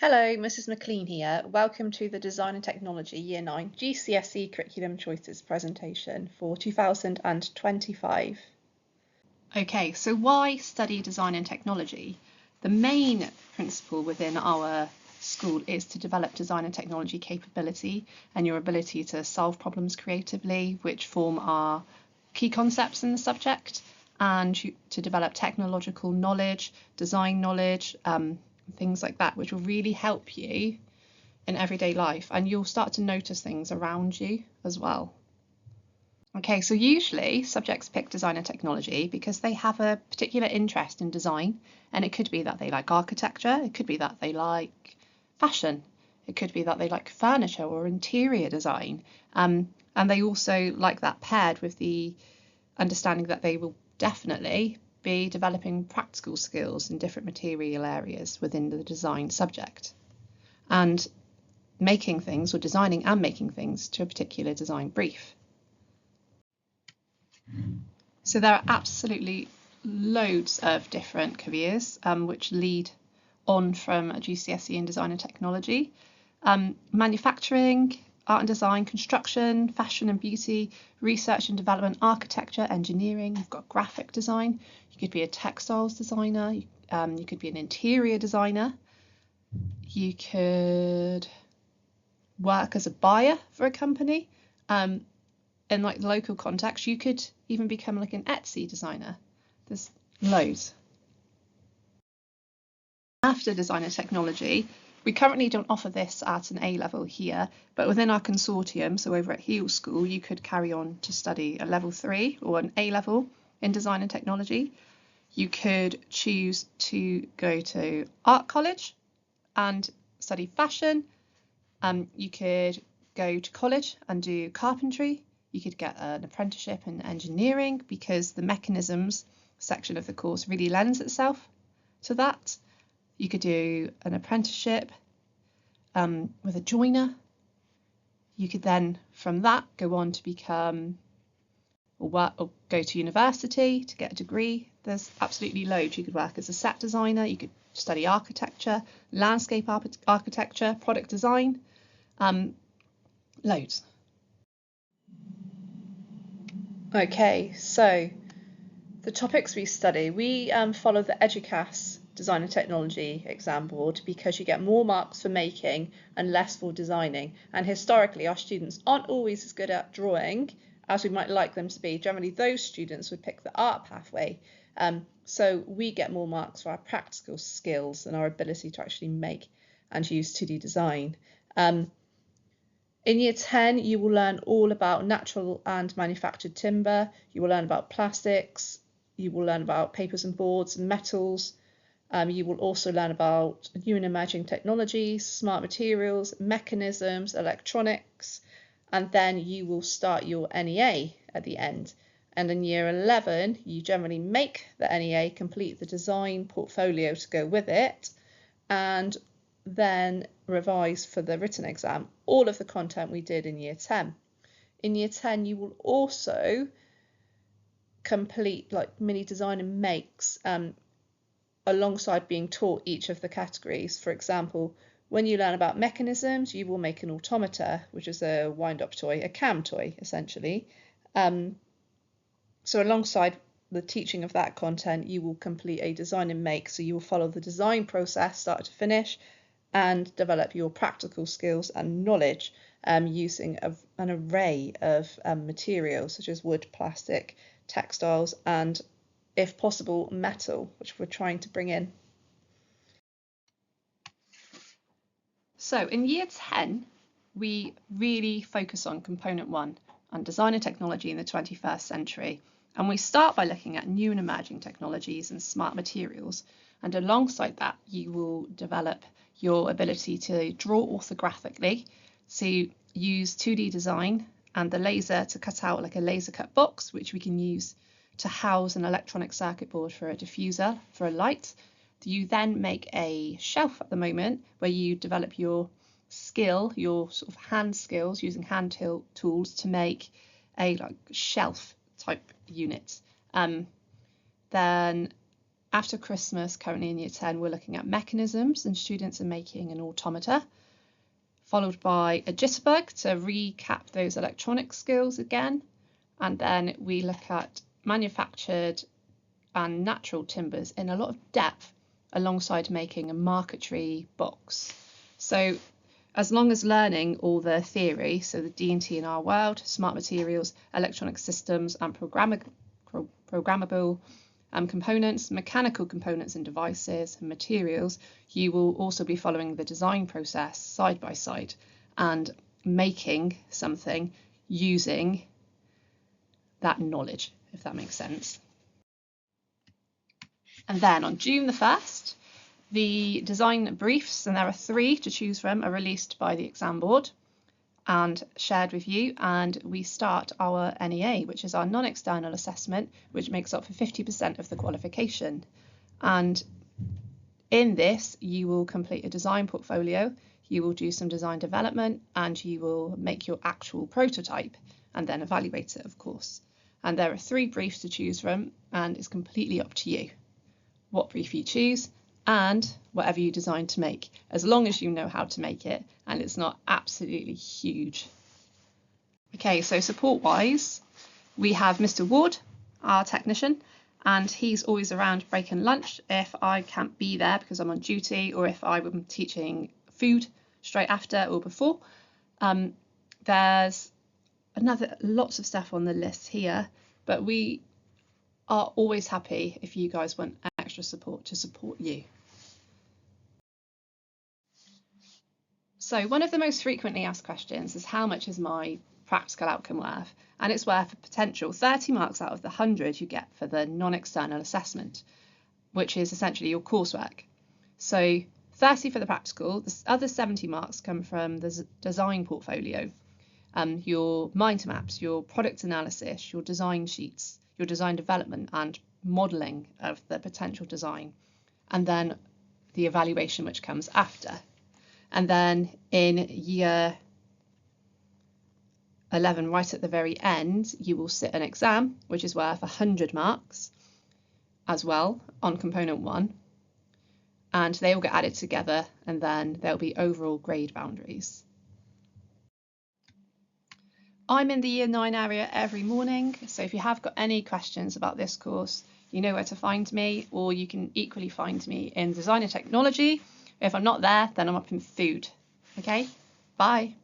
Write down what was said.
Hello, Mrs. McLean here. Welcome to the Design and Technology Year 9 GCSE Curriculum Choices presentation for 2025. Okay, so why study design and technology? The main principle within our school is to develop design and technology capability and your ability to solve problems creatively, which form our key concepts in the subject, and to develop technological knowledge, design knowledge, things like that, which will really help you in everyday life, and you'll start to notice things around you as well. Okay, so usually subjects pick design and technology because they have a particular interest in design, and it could be that they like architecture, it could be that they like fashion, it could be that they like furniture or interior design, and they also like that paired with the understanding that they will definitely be developing practical skills in different material areas within the design subject and making things or designing and making things to a particular design brief. So there are absolutely loads of different careers which lead on from a GCSE in design and technology. Manufacturing, art and design, construction, fashion and beauty, research and development, architecture, engineering. You've got graphic design. You could be a textiles designer. You could be an interior designer. You could work as a buyer for a company. In like the local context, you could even become like an Etsy designer. There's loads. After design and technology, we currently don't offer this at an A level here, but within our consortium, so over at Heel School, you could carry on to study a level 3 or an A level in design and technology. You could choose to go to art college and study fashion. You could go to college and do carpentry. You could get an apprenticeship in engineering because the mechanisms section of the course really lends itself to that. You could do an apprenticeship with a joiner. You could then, from that, go on to become or go to university to get a degree. There's absolutely loads. You could work as a set designer. You could study architecture, landscape architecture, product design, loads. Okay, so the topics we study, we follow the EDUCAS Design and Technology exam board because you get more marks for making and less for designing. And historically, our students aren't always as good at drawing as we might like them to be. Generally, those students would pick the art pathway. So we get more marks for our practical skills and our ability to actually make and use 2D design. In Year 10, you will learn all about natural and manufactured timber. You will learn about plastics. You will learn about papers and boards and metals. You will also learn about new and emerging technologies, smart materials, mechanisms, electronics, and then you will start your NEA at the end. And in Year 11, you generally make the NEA, complete the design portfolio to go with it, and then revise for the written exam all of the content we did in Year 10. In Year 10, you will also complete like mini design and makes alongside being taught each of the categories. For example, when you learn about mechanisms, you will make an automata, which is a wind-up toy, a cam toy, essentially. So alongside the teaching of that content, you will complete a design and make. So you will follow the design process, start to finish, and develop your practical skills and knowledge using an array of materials such as wood, plastic, textiles, and if possible, metal, which we're trying to bring in. So in Year 10, we really focus on Component 1 on design and technology in the 21st century. And we start by looking at new and emerging technologies and smart materials. And alongside that, you will develop your ability to draw orthographically, so use 2D design and the laser to cut out like a laser cut box, which we can use to house an electronic circuit board for a diffuser for a light. You then make a shelf at the moment where you develop your skill, your sort of hand skills using hand tools to make a like shelf type unit. Then after Christmas, currently in Year 10, we're looking at mechanisms and students are making an automata, followed by a jitterbug to recap those electronic skills again. And then we look at manufactured and natural timbers in a lot of depth alongside making a marquetry box. So as long as learning all the theory, so the D&T in our world, smart materials, electronic systems and programmable components, mechanical components and devices and materials, you will also be following the design process side by side and making something using that knowledge, if that makes sense. And then on June the 1st, the design briefs, and there are 3 to choose from, are released by the exam board and shared with you, and we start our NEA, which is our non-external assessment, which makes up for 50% of the qualification. And in this, you will complete a design portfolio, you will do some design development, and you will make your actual prototype and then evaluate it, of course. And there are 3 briefs to choose from, and it's completely up to you what brief you choose and whatever you design to make, as long as you know how to make it and it's not absolutely huge. Okay, so support-wise, we have Mr. Ward, our technician, and he's always around break and lunch if I can't be there because I'm on duty, or if I'm teaching food straight after or before. There's lots of stuff on the list here, but we are always happy if you guys want extra support to support you. So one of the most frequently asked questions is, how much is my practical outcome worth? And it's worth a potential 30 marks out of the 100 you get for the non-external assessment, which is essentially your coursework. So 30 for the practical, the other 70 marks come from the design portfolio, your mind maps, your product analysis, your design sheets, your design development and modelling of the potential design, and then the evaluation which comes after. And then in year 11, right at the very end, you will sit an exam, which is worth 100 marks as well on component 1. And they will get added together, and then there'll be overall grade boundaries. I'm in the year 9 area every morning, so if you have got any questions about this course, you know where to find me, or you can equally find me in design and technology. If I'm not there, then I'm up in food. Okay, bye.